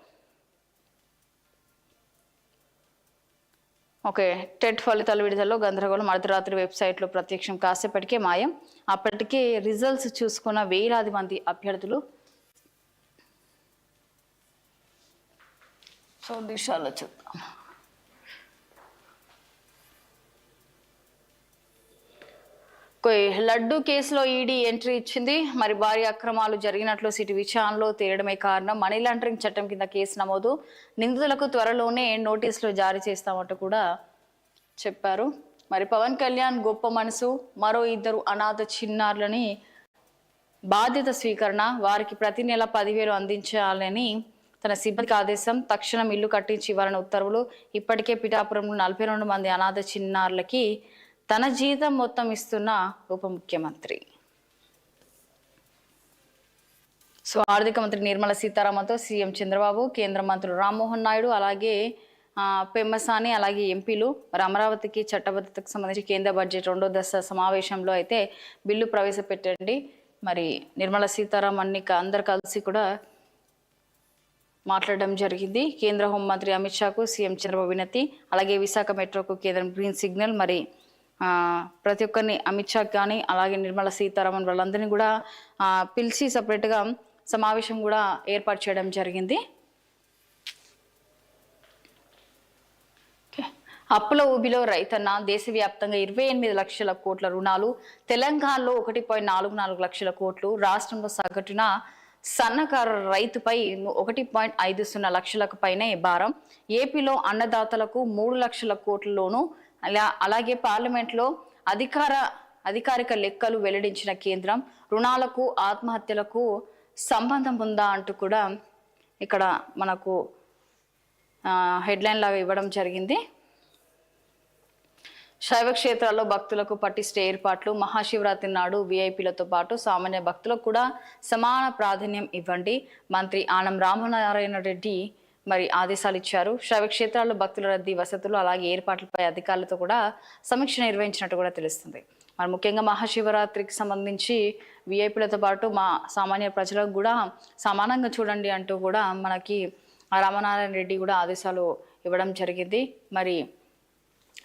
ఓకే. టెట్ ఫలితాల విడుదలలో గందరగోళం. అర్ధరాత్రి వెబ్సైట్లో ప్రత్యక్షం కాసేపటికే మాయం. అప్పటికే రిజల్ట్స్ చూసుకున్న వేలాది మంది అభ్యర్థులు. సో దిశలో చూద్దాం. లడ్డు కేసులో ఈడీ ఎంట్రీ ఇచ్చింది. మరి భారీ అక్రమాలు జరిగినట్లు సిటీ విచారణలో తేలడమే కారణం. మనీ లాండరింగ్ చట్టం కింద కేసు నమోదు. నిందితులకు త్వరలోనే నోటీసులు జారీ చేస్తామంటూ కూడా చెప్పారు. మరి పవన్ కళ్యాణ్ గొప్ప మనసు, మరో 2 అనాథ చిన్నారులని బాధ్యత స్వీకరణ, వారికి ప్రతి నెల 10,000 అందించాలని తన సిబ్బందికి ఆదేశం. తక్షణం ఇల్లు కట్టించి ఇవ్వాలని ఉత్తర్వులు. ఇప్పటికే పిఠాపురంలో 42 మంది అనాథ చిన్నారులకి తన జీతం మొత్తం ఇస్తున్న ఉప ముఖ్యమంత్రి. సో ఆర్థిక మంత్రి నిర్మలా సీతారామన్తో సీఎం చంద్రబాబు, కేంద్ర మంత్రులు రామ్మోహన్ నాయుడు, అలాగే పెమ్మసాని, అలాగే ఎంపీలు మరి అమరావతికి చట్టబద్ధతకు సంబంధించి కేంద్ర బడ్జెట్ 2వ దశ సమావేశంలో అయితే బిల్లు ప్రవేశపెట్టండి. మరి నిర్మలా సీతారామన్ అందరు కలిసి కూడా మాట్లాడడం జరిగింది. కేంద్ర హోంమంత్రి అమిత్ షాకు సీఎం చంద్రబాబు వినతి, అలాగే విశాఖ మెట్రోకు కేంద్రం గ్రీన్ సిగ్నల్. మరి ప్రతి ఒక్కరిని అమిత్ షా కానీ అలాగే నిర్మలా సీతారామన్ వాళ్ళందరినీ కూడా పిలిచి సపరేట్గా సమావేశం కూడా ఏర్పాటు చేయడం జరిగింది. అప్పుల ఊబిలో రైతన్న, దేశవ్యాప్తంగా 28 లక్షల కోట్ల రుణాలు, తెలంగాణలో 1.44 లక్షల కోట్లు, రాష్ట్రంలో సగటున సన్నకారు రైతుపై 1.50 లక్షలకు పైనే భారం. ఏపీలో అన్నదాతలకు 3 లక్షల కోట్లలోనూ, అలాగే పార్లమెంట్లో అధికారిక లెక్కలు వెల్లడించిన కేంద్రం. రుణాలకు ఆత్మహత్యలకు సంబంధం ఉందా అంటూ కూడా ఇక్కడ మనకు హెడ్లైన్ లాగా ఇవ్వడం జరిగింది. శైవ క్షేత్రాల్లో భక్తులకు పటిష్ట ఏర్పాట్లు. మహాశివరాత్రి నాడు విఐపీలతో పాటు సామాన్య భక్తులకు కూడా సమాన ప్రాధాన్యం ఇవ్వండి. మంత్రి ఆనం రామనారాయణ రెడ్డి మరి ఆదేశాలు ఇచ్చారు. శైవ క్షేత్రాల్లో భక్తుల రద్దీ, వసతులు, అలాగే ఏర్పాట్లపై అధికారులతో కూడా సమీక్ష నిర్వహించినట్టు కూడా తెలుస్తుంది. మరి ముఖ్యంగా మహాశివరాత్రికి సంబంధించి విఐపీలతో పాటు మా సామాన్య ప్రజలకు కూడా సమానంగా చూడండి అంటూ కూడా మనకి రామనారాయణ రెడ్డి కూడా ఆదేశాలు ఇవ్వడం జరిగింది. మరి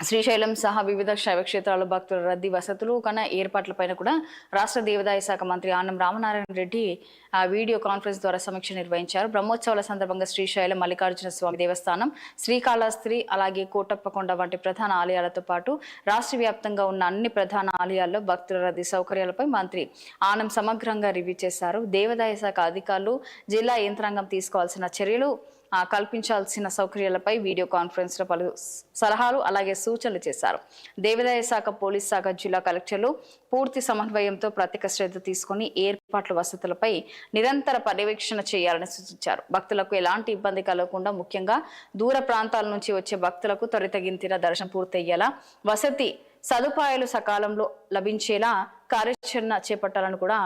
శ్రీశైలం సహా వివిధ శైవక్షేత్రాల భక్తుల రద్దీ, వసతులు కన్నా ఏర్పాట్లపైన కూడా రాష్ట్ర దేవాదాయ శాఖ మంత్రి ఆనం రామనారాయణ రెడ్డి వీడియో కాన్ఫరెన్స్ ద్వారా సమీక్ష నిర్వహించారు. బ్రహ్మోత్సవాల సందర్భంగా శ్రీశైలం మల్లికార్జున స్వామి దేవస్థానం, శ్రీకాళహస్తి, అలాగే కోటప్పకొండ వంటి ప్రధాన ఆలయాలతో పాటు రాష్ట్ర వ్యాప్తంగా ఉన్న అన్ని ప్రధాన ఆలయాల్లో భక్తుల రద్దీ సౌకర్యాలపై మంత్రి ఆనం సమగ్రంగా రివ్యూ చేశారు. దేవాదాయ శాఖ అధికారులు, జిల్లా యంత్రాంగం తీసుకోవాల్సిన చర్యలు, కల్పించాల్సిన సౌకర్యాలపై వీడియో కాన్ఫరెన్స్ లో పలు సలహాలు అలాగే సూచనలు చేశారు. దేవాదాయ శాఖ, పోలీస్ శాఖ, జిల్లా కలెక్టర్లు పూర్తి సమన్వయంతో ప్రత్యేక శ్రద్ధ తీసుకుని ఏర్పాట్ల, వసతులపై నిరంతర పర్యవేక్షణ చేయాలని సూచించారు. భక్తులకు ఎలాంటి ఇబ్బంది కలగకుండా, ముఖ్యంగా దూర ప్రాంతాల నుంచి వచ్చే భక్తులకు త్వరితగతిన దర్శనం పూర్తయ్యేలా, వసతి సదుపాయాలు సకాలంలో లభించేలా కార్యాచరణ చేపట్టాలని కూడా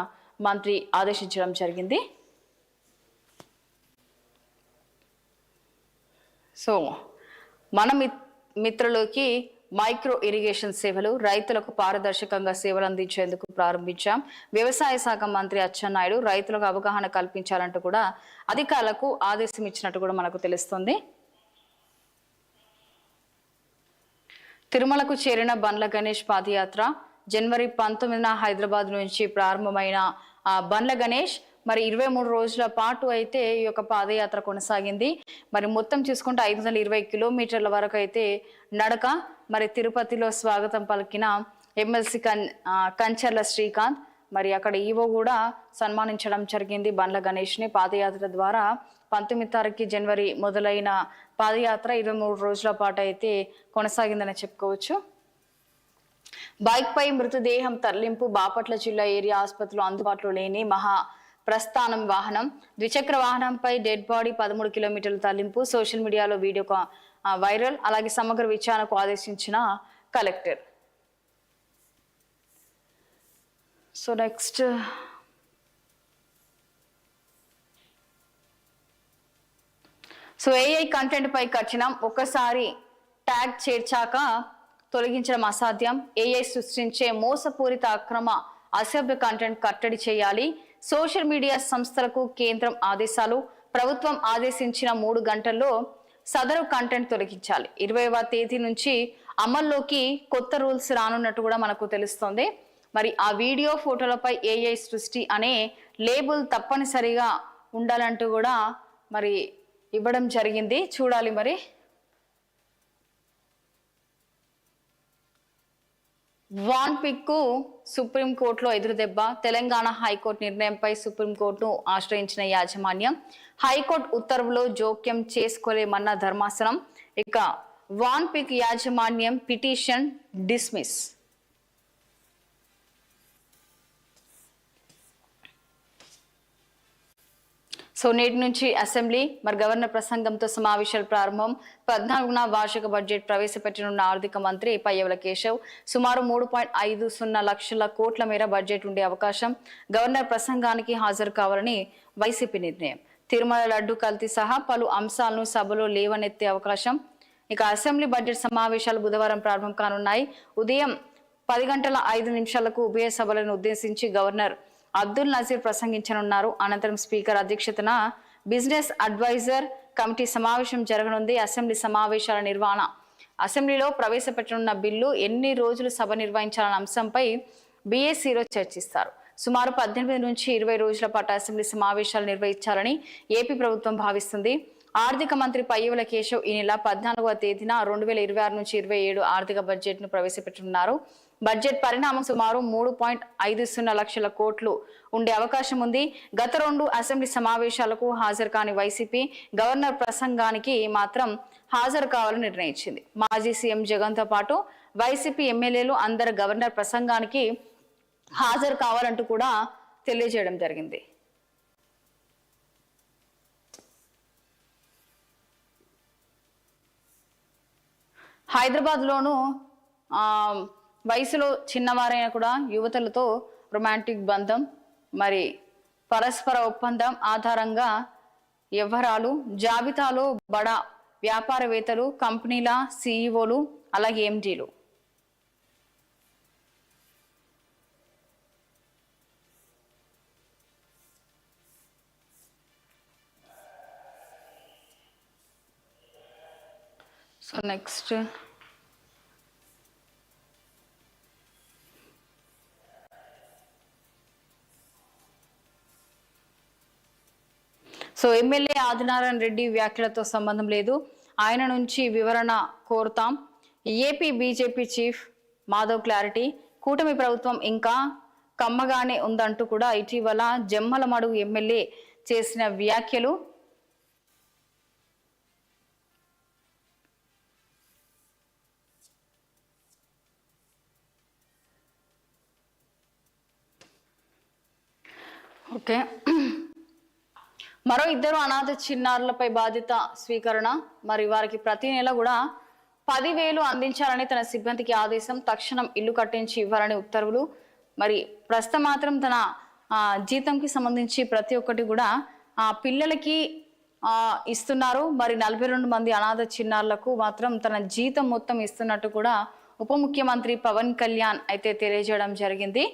మంత్రి ఆదేశించడం జరిగింది. సో మన మిత్రులకి మైక్రో ఇరిగేషన్ సేవలు, రైతులకు పారదర్శకంగా సేవలు అందించేందుకు ప్రారంభించాం. వ్యవసాయ శాఖ మంత్రి అచ్చెన్నాయుడు రైతులకు అవగాహన కల్పించాలంటూ కూడా అధికారులకు ఆదేశం ఇచ్చినట్టు కూడా మనకు తెలుస్తుంది. తిరుమలకు చేరిన బండ్ల గణేష్ పాదయాత్ర జనవరి 19న హైదరాబాద్ నుంచి ప్రారంభమైన బండ్ల గణేష్ మరి 23 రోజుల పాటు అయితే ఈ యొక్క పాదయాత్ర కొనసాగింది. మరి మొత్తం చూసుకుంటే 520 కిలోమీటర్ల వరకు అయితే నడక. మరి తిరుపతిలో స్వాగతం పలికిన ఎమ్మెల్సీ కంచర్ల శ్రీకాంత్, మరి అక్కడ ఈవో కూడా సన్మానించడం జరిగింది బండ్ల గణేష్ని. పాదయాత్ర ద్వారా 19 తారీఖు జనవరి మొదలైన పాదయాత్ర 23 రోజుల పాటు అయితే కొనసాగిందని చెప్పుకోవచ్చు. బైక్ పై మృతదేహం తరలింపు. బాపట్ల జిల్లా ఏరియా ఆసుపత్రిలో అందుబాటులో లేని మహా ప్రస్థానం వాహనం, ద్విచక్ర వాహనంపై డెడ్ బాడీ 13 కిలోమీటర్ల తరలింపు. సోషల్ మీడియాలో వీడియో వైరల్. అలాగే సమగ్ర విచారణకు ఆదేశించిన collector. So next AI content పై కఠినం. ఒక్కసారి ట్యాగ్ చేర్చాక తొలగించడం అసాధ్యం. ఏఐ సృష్టించే మోసపూరిత, అక్రమ, అసభ్య కంటెంట్ కట్టడి చేయాలి. సోషల్ మీడియా సంస్థలకు కేంద్రం ఆదేశాలు. ప్రభుత్వం ఆదేశించిన 3 గంటల్లో సదరు కంటెంట్ తొలగించాలి. 20వ తేదీ నుంచి అమల్లోకి కొత్త రూల్స్ రానున్నట్టు కూడా మనకు తెలుస్తోంది. మరి ఆ వీడియో ఫోటోలపై ఏఐ సృష్టి అనే లేబుల్ తప్పనిసరిగా ఉండాలంటూ కూడా మరి ఇవ్వడం జరిగింది. చూడాలి మరి. వాన్ పిక్ కు సుప్రీంకోర్టులో ఎదురుదెబ్బ. తెలంగాణ హైకోర్టు నిర్ణయంపై సుప్రీంకోర్టును ఆశ్రయించిన యాజమాన్యం హైకోర్టు ఉత్తర్వులో జోక్యం చేసుకోలేమన్న ధర్మాసనం. ఇక వాన్ పిక్ యాజమాన్యం పిటిషన్ డిస్మిస్. సో నేటి నుంచి అసెంబ్లీ మరి గవర్నర్ ప్రసంగంతో సమావేశాలు ప్రారంభం. 14వ వార్షిక బడ్జెట్ ప్రవేశపెట్టనున్న ఆర్థిక మంత్రి పయ్యవుల కేశవ్. సుమారు 3.50 లక్షల కోట్ల మేర బడ్జెట్ ఉండే అవకాశం. గవర్నర్ ప్రసంగానికి హాజరు కావాలని వైసీపీ నిర్ణయం. తిరుమల లడ్డు కల్తీ సహా పలు అంశాలను సభలో లేవనెత్తే అవకాశం. ఇక అసెంబ్లీ బడ్జెట్ సమావేశాలు బుధవారం ప్రారంభం కానున్నాయి. ఉదయం 10:05 ఉభయ సభలను ఉద్దేశించి గవర్నర్ అబ్దుల్ నజీర్ ప్రసంగించనున్నారు. అనంతరం స్పీకర్ అధ్యక్షతన బిజినెస్ అడ్వైజర్ కమిటీ సమావేశం జరగనుంది. అసెంబ్లీ సమావేశాల నిర్వహణ. అసెంబ్లీలో ప్రవేశపెట్టనున్న బిల్లు ఎన్ని రోజులు సభ నిర్వహించాలన్న అంశంపై బీఏసీలో చర్చిస్తారు. సుమారు 18 నుంచి 20 రోజుల పాటు అసెంబ్లీ సమావేశాలు నిర్వహించాలని ఏపీ ప్రభుత్వం భావిస్తుంది. ఆర్థిక మంత్రి పయ్యవుల కేశవ్ ఈ నెల 14వ తేదీన 2026 నుంచి 27 ఆర్థిక బడ్జెట్ ను ప్రవేశపెట్టనున్నారు. బడ్జెట్ పరిణామం సుమారు 3.50 లక్షల కోట్లు ఉండే అవకాశం ఉంది. గత 2 అసెంబ్లీ సమావేశాలకు హాజరు కాని వైసీపీ గవర్నర్ ప్రసంగానికి మాత్రం హాజరు కావాలని నిర్ణయించింది. మాజీ సీఎం జగన్ తో పాటు వైసీపీ ఎమ్మెల్యేలు అందరు గవర్నర్ ప్రసంగానికి హాజరు కావాలంటూ కూడా తెలియజేయడం జరిగింది. హైదరాబాద్ లోను వయసులో చిన్నవారైన కూడా యువతులతో రొమాంటిక్ బంధం మరి పరస్పర ఒప్పందం ఆధారంగా వ్యవహారాలు జాబితాలో బడా వ్యాపారవేత్తలు, కంపెనీల సీఈఓలు, అలాగే ఎండీలు. So next so MLA Adinarayana Reddy వ్యాఖ్యలతో సంబంధం లేదు, ఆయన నుంచి వివరణ కోరుతాం. AP BJP chief Madhav clarity. కూటమి ప్రభుత్వం ఇంకా కమ్మగానే ఉందంటూ కూడా ఇటీవల జమ్మలమడుగు ఎమ్మెల్యే చేసిన వ్యాఖ్యలు. ఓకే, మరో 2 అనాథ చిన్నారులపై బాధ్యత స్వీకరణ. మరి వారికి ప్రతి నెల కూడా 10,000 అందించాలని తన సిబ్బందికి ఆదేశం. తక్షణం ఇల్లు కట్టించి ఇవ్వాలని ఉత్తర్వులు. మరి ప్రస్తుతం మాత్రం తన జీతంకి సంబంధించి ప్రతి ఒక్కటి కూడా పిల్లలకి ఇస్తున్నారు. మరి 42 మంది అనాథ చిన్నారులకు మాత్రం తన జీతం మొత్తం ఇస్తున్నట్టు కూడా ఉప ముఖ్యమంత్రి పవన్ కళ్యాణ్ అయితే తెలియజేయడం జరిగింది.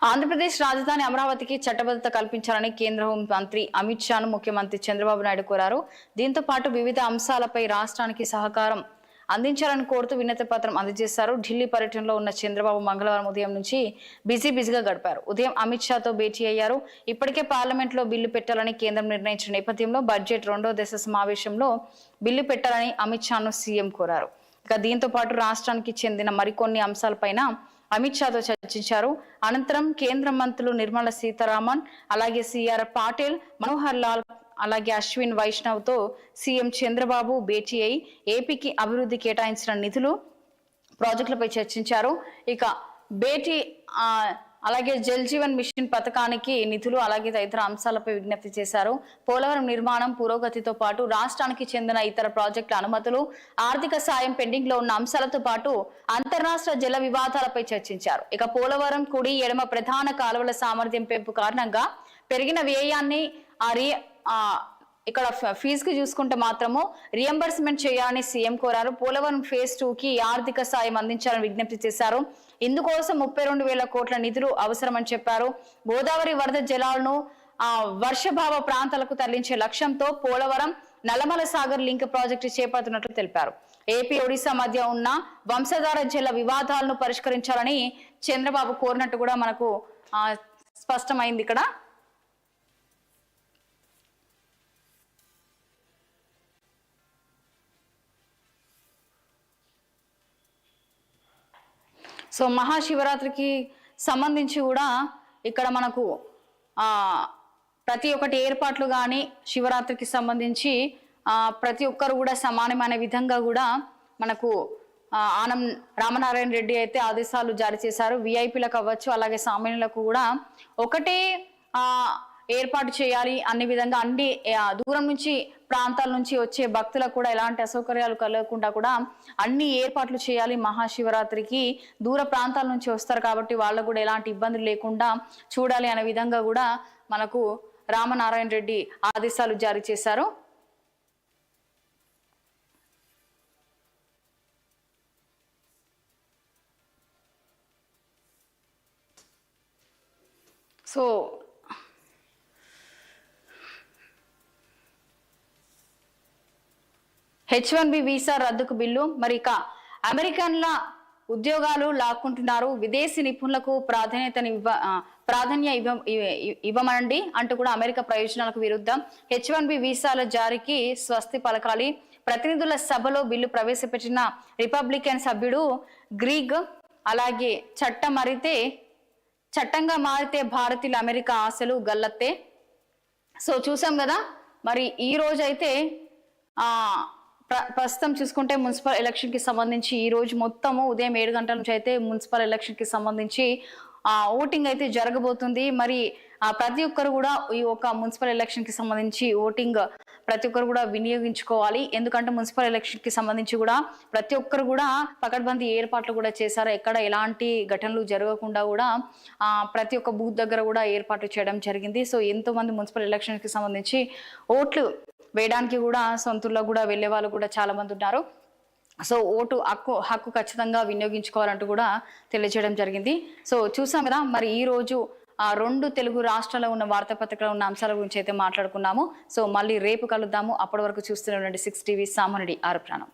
ఆంధ్రప్రదేశ్ రాజధాని అమరావతికి చట్టబద్ధత కల్పించాలని కేంద్ర హోం మంత్రి అమిత్ షాను ముఖ్యమంత్రి చంద్రబాబు నాయుడు కోరారు. దీంతో పాటు వివిధ అంశాలపై రాష్ట్రానికి సహకారం అందించాలని కోరుతూ వినతి పత్రం అందజేశారు. ఢిల్లీ పర్యటనలో ఉన్న చంద్రబాబు మంగళవారం ఉదయం నుంచి బిజీగా గడిపారు. ఉదయం అమిత్ షాతో భేటీ అయ్యారు. ఇప్పటికే పార్లమెంట్ లో బిల్లు పెట్టాలని కేంద్రం నిర్ణయించిన నేపథ్యంలో బడ్జెట్ 2వ దశ సమావేశంలో బిల్లు పెట్టాలని అమిత్ షాను సీఎం కోరారు. ఇక దీంతో పాటు రాష్ట్రానికి చెందిన మరికొన్ని అంశాలపైన అమిత్ షాతో చర్చించారు. అనంతరం కేంద్ర మంత్రులు నిర్మలా సీతారామన్, అలాగే సిఆర్ పాటిల్, మనోహర్ లాల్, అలాగే అశ్విన్ వైష్ణవ్ తో సీఎం చంద్రబాబు భేటీ అయి ఏపీకి అభివృద్ధి కేటాయించిన నిధులు, ప్రాజెక్టులపై చర్చించారు. ఇక భేటీ అలాగే జల్ జీవన్ మిషన్ పథకానికి నిధులు, అలాగే తదితర అంశాలపై విజ్ఞప్తి చేశారు. పోలవరం నిర్మాణం పురోగతితో పాటు రాష్ట్రానికి చెందిన ఇతర ప్రాజెక్టుల అనుమతులు, ఆర్థిక సాయం పెండింగ్ లో ఉన్న అంశాలతో పాటు అంతర్రాష్ట్ర జల వివాదాలపై చర్చించారు. ఇక పోలవరం కుడి ఎడమ ప్రధాన కాలువల సామర్థ్యం పెంపు కారణంగా పెరిగిన వ్యయాన్ని ఇక్కడ ఫీజుకి చూసుకుంటే మాత్రము రియంబర్స్మెంట్ చేయాలని సీఎం కోరారు. పోలవరం ఫేజ్ 2కి ఆర్థిక సాయం అందించాలని విజ్ఞప్తి చేశారు. ఇందుకోసం 32,000 కోట్ల నిధులు అవసరమని చెప్పారు. గోదావరి వరద జలాలను వర్షభావ ప్రాంతాలకు తరలించే లక్ష్యంతో పోలవరం నల్లమల సాగర్ లింక్ ప్రాజెక్టు చేపడుతున్నట్లు తెలిపారు. ఏపీ ఒడిశా మధ్య ఉన్న వంశధార జల వివాదాలను పరిష్కరించాలని చంద్రబాబు కోరినట్టు కూడా మనకు స్పష్టమైంది ఇక్కడ. సో మహాశివరాత్రికి సంబంధించి కూడా ఇక్కడ మనకు ప్రతి ఒక్కటి ఏర్పాట్లు కానీ శివరాత్రికి సంబంధించి ప్రతి ఒక్కరు కూడా సమానమైన విధంగా కూడా మనకు ఆనం రామనారాయణ రెడ్డి అయితే ఆదేశాలు జారీ చేశారు. విఐపీలకు అవ్వచ్చు, అలాగే సామాన్యులకు కూడా ఒకటే ఏర్పాటు చేయాలి అన్ని విధంగా అన్ని దూరం నుంచి ప్రాంతాల నుంచి వచ్చే భక్తులకు కూడా ఎలాంటి అసౌకర్యాలు కలగకుండా కూడా అన్ని ఏర్పాట్లు చేయాలి. మహాశివరాత్రికి దూర ప్రాంతాల నుంచి వస్తారు కాబట్టి వాళ్ళకు కూడా ఎలాంటి ఇబ్బందులు లేకుండా చూడాలి అనే విధంగా కూడా మనకు రామనారాయణ రెడ్డి ఆదేశాలు జారీ చేశారు. సో H1B వీసా రద్దుకు బిల్లు. మరి ఇక అమెరికన్ల ఉద్యోగాలు లాక్కుంటున్నారు. విదేశీ నిపుణులకు ప్రాధాన్య ఇవ్వమండి అంటూ కూడా అమెరికా ప్రయోజనాలకు విరుద్ధం H1B వీసాల జారీకి స్వస్తి పలకాలి. ప్రతినిధుల సభలో బిల్లు ప్రవేశపెట్టిన రిపబ్లికన్ సభ్యుడు గ్రీగ్ అలాగే చట్టంగా మారితే భారతీయుల అమెరికా ఆశలు గల్లత్తే. సో చూసాం కదా, మరి ఈ రోజు అయితే ప్రస్తుతం చూసుకుంటే మున్సిపల్ ఎలక్షన్ కి సంబంధించి ఈ రోజు మొత్తము ఉదయం 7 గంటల నుంచి అయితే మున్సిపల్ ఎలక్షన్ కి సంబంధించి ఓటింగ్ అయితే జరగబోతుంది. మరి ప్రతి ఒక్కరు కూడా ఈ ఒక మున్సిపల్ ఎలక్షన్ కి సంబంధించి ఓటింగ్ ప్రతి ఒక్కరు కూడా వినియోగించుకోవాలి. ఎందుకంటే మున్సిపల్ ఎలక్షన్ కి సంబంధించి కూడా ప్రతి ఒక్కరు కూడా పకడ్బందీ ఏర్పాట్లు కూడా చేశారు. ఎక్కడ ఎలాంటి ఘటనలు జరగకుండా కూడా ప్రతి ఒక్క బూత్ దగ్గర కూడా ఏర్పాట్లు చేయడం జరిగింది. సో ఎంతో మంది మున్సిపల్ ఎలక్షన్ కి సంబంధించి ఓట్లు వేయడానికి కూడా సొంతూరులో కూడా వెళ్లే వాళ్ళు కూడా చాలా మంది ఉన్నారు. సో ఓటు హక్కు ఖచ్చితంగా వినియోగించుకోవాలంటూ కూడా తెలియజేయడం జరిగింది. సో చూసాం కదా, మరి ఈ రోజు 2 తెలుగు రాష్ట్రాల్లో ఉన్న వార్తాపత్రికలో ఉన్న అంశాల గురించి అయితే మాట్లాడుకున్నాము. సో మళ్ళీ రేపు కలుద్దాము. అప్పటి వరకు చూస్తూనే ఉండండి 6 టీవీ. సామాన్యుడి ఆరు ప్రాణం.